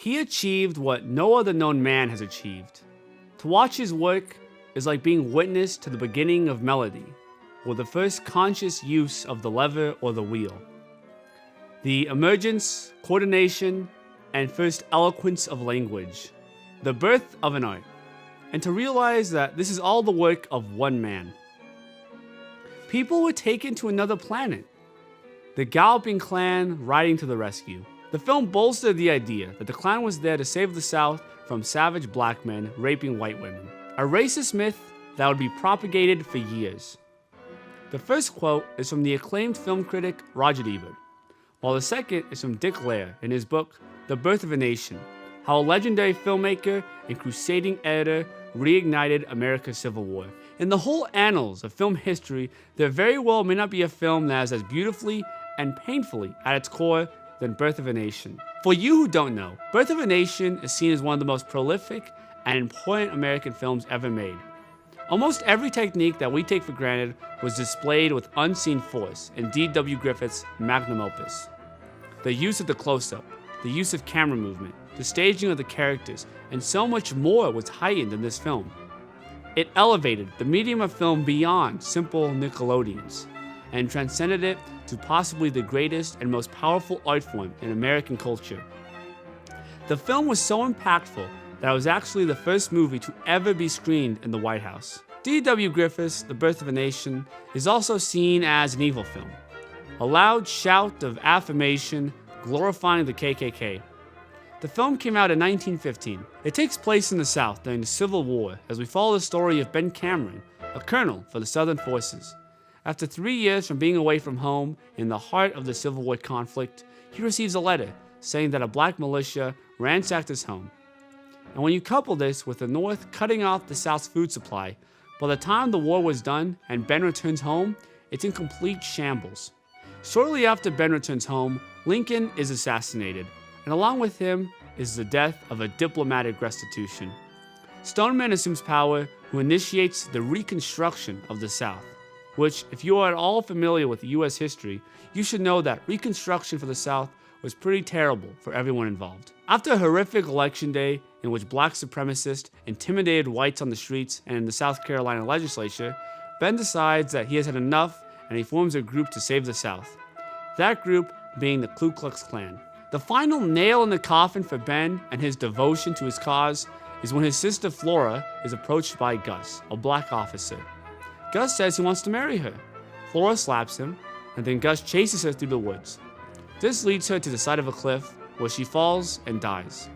He achieved what no other known man has achieved. To watch his work is like being witness to the beginning of melody, or the first conscious use of the lever or the wheel. The emergence, coordination, and first eloquence of language. The birth of an art. And to realize that this is all the work of one man. People were taken to another planet. The Galloping Klan riding to the rescue. The film bolstered the idea that the Klan was there to save the South from savage black men raping white women. A racist myth that would be propagated for years. The first quote is from the acclaimed film critic Roger Ebert, while the second is from Dick Lair in his book, The Birth of a Nation, how a legendary filmmaker and crusading editor reignited America's Civil War. In the whole annals of film history, there very well may not be a film that is as beautifully and painfully at its core than Birth of a Nation. For you who don't know, Birth of a Nation is seen as one of the most prolific and important American films ever made. Almost every technique that we take for granted was displayed with unseen force in D.W. Griffith's magnum opus. The use of the close-up, the use of camera movement, the staging of the characters, and so much more was heightened in this film. It elevated the medium of film beyond simple Nickelodeons and transcended it to possibly the greatest and most powerful art form in American culture. The film was so impactful that it was actually the first movie to ever be screened in the White House. D.W. Griffith's The Birth of a Nation is also seen as an evil film, a loud shout of affirmation glorifying the KKK. The film came out in 1915. It takes place in the South during the Civil War as we follow the story of Ben Cameron, a colonel for the Southern Forces. After 3 years from being away from home in the heart of the Civil War conflict, he receives a letter saying that a black militia ransacked his home. And when you couple this with the North cutting off the South's food supply, by the time the war was done and Ben returns home, it's in complete shambles. Shortly after Ben returns home, Lincoln is assassinated, and along with him is the death of a diplomatic restitution. Stoneman assumes power, who initiates the Reconstruction of the South, which, if you are at all familiar with U.S. history, you should know that Reconstruction for the South was pretty terrible for everyone involved. After a horrific election day in which black supremacists intimidated whites on the streets and in the South Carolina legislature, Ben decides that he has had enough and he forms a group to save the South. That group being the Ku Klux Klan. The final nail in the coffin for Ben and his devotion to his cause is when his sister Flora is approached by Gus, a black officer. Gus says he wants to marry her. Flora slaps him, and then Gus chases her through the woods. This leads her to the side of a cliff, where she falls and dies.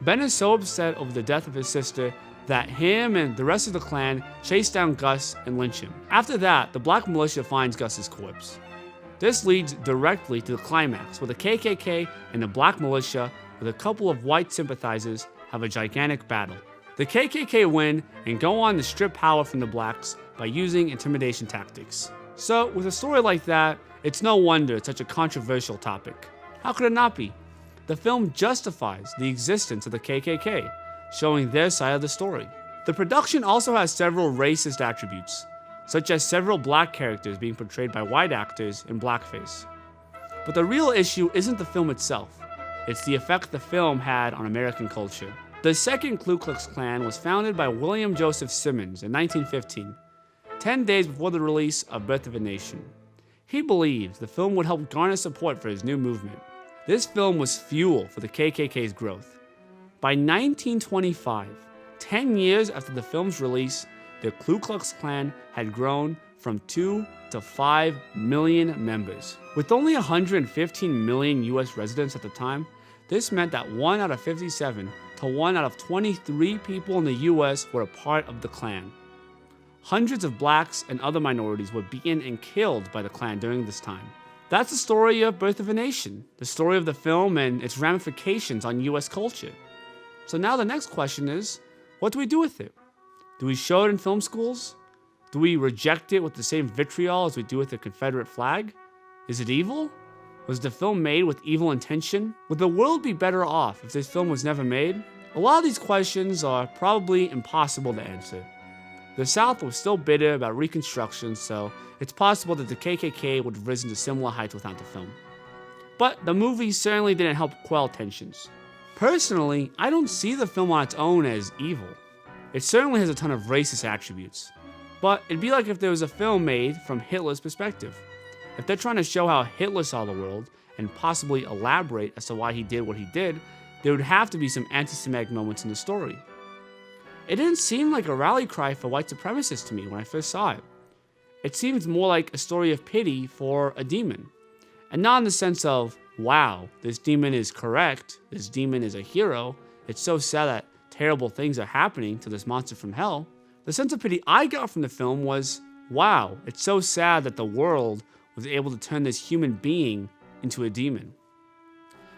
Ben is so upset over the death of his sister that him and the rest of the Klan chase down Gus and lynch him. After that, the black militia finds Gus's corpse. This leads directly to the climax, where the KKK and the black militia, with a couple of white sympathizers, have a gigantic battle. The KKK win and go on to strip power from the blacks by using intimidation tactics. So, with a story like that, it's no wonder it's such a controversial topic. How could it not be? The film justifies the existence of the KKK, showing their side of the story. The production also has several racist attributes, such as several black characters being portrayed by white actors in blackface. But the real issue isn't the film itself, it's the effect the film had on American culture. The second Ku Klux Klan was founded by William Joseph Simmons in 1915, 10 days before the release of Birth of a Nation. He believed the film would help garner support for his new movement. This film was fuel for the KKK's growth. By 1925, 10 years after the film's release, the Ku Klux Klan had grown from 2 to 5 million members. With only 115 million US residents at the time, this meant that 1 out of 57 to 1 out of 23 people in the US were a part of the Klan. Hundreds of blacks and other minorities were beaten and killed by the Klan during this time. That's the story of Birth of a Nation, the story of the film and its ramifications on US culture. So now the next question is, what do we do with it? Do we show it in film schools? Do we reject it with the same vitriol as we do with the Confederate flag? Is it evil? Was the film made with evil intention? Would the world be better off if this film was never made? A lot of these questions are probably impossible to answer. The South was still bitter about Reconstruction, so it's possible that the KKK would have risen to similar heights without the film. But the movie certainly didn't help quell tensions. Personally, I don't see the film on its own as evil. It certainly has a ton of racist attributes. But it'd be like if there was a film made from Hitler's perspective. If they're trying to show how Hitler saw the world, and possibly elaborate as to why he did what he did, there would have to be some anti-Semitic moments in the story. It didn't seem like a rally cry for white supremacists to me when I first saw it. It seems more like a story of pity for a demon. And not in the sense of, wow, this demon is correct, this demon is a hero, it's so sad that terrible things are happening to this monster from hell. The sense of pity I got from the film was, wow, it's so sad that the world was able to turn this human being into a demon.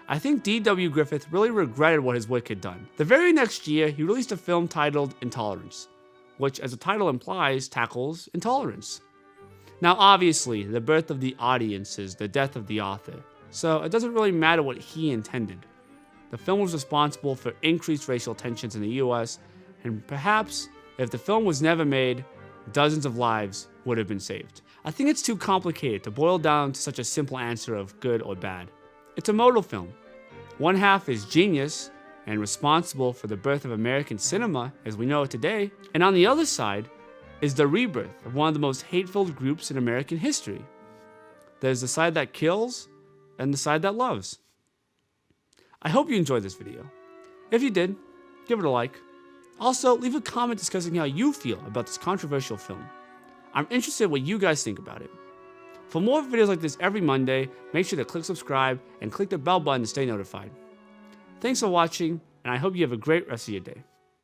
I think D.W. Griffith really regretted what his work had done. The very next year, he released a film titled Intolerance, which, as the title implies, tackles intolerance. Now, obviously, the birth of the audience is the death of the author, so it doesn't really matter what he intended. The film was responsible for increased racial tensions in the US, and perhaps, if the film was never made, dozens of lives would have been saved. I think it's too complicated to boil down to such a simple answer of good or bad. It's a modal film. One half is genius and responsible for the birth of American cinema as we know it today, and on the other side is the rebirth of one of the most hateful groups in American history. There's the side that kills and the side that loves. I hope you enjoyed this video. If you did, give it a like. Also, leave a comment discussing how you feel about this controversial film. I'm interested in what you guys think about it. For more videos like this every Monday, make sure to click subscribe and click the bell button to stay notified. Thanks for watching, and I hope you have a great rest of your day.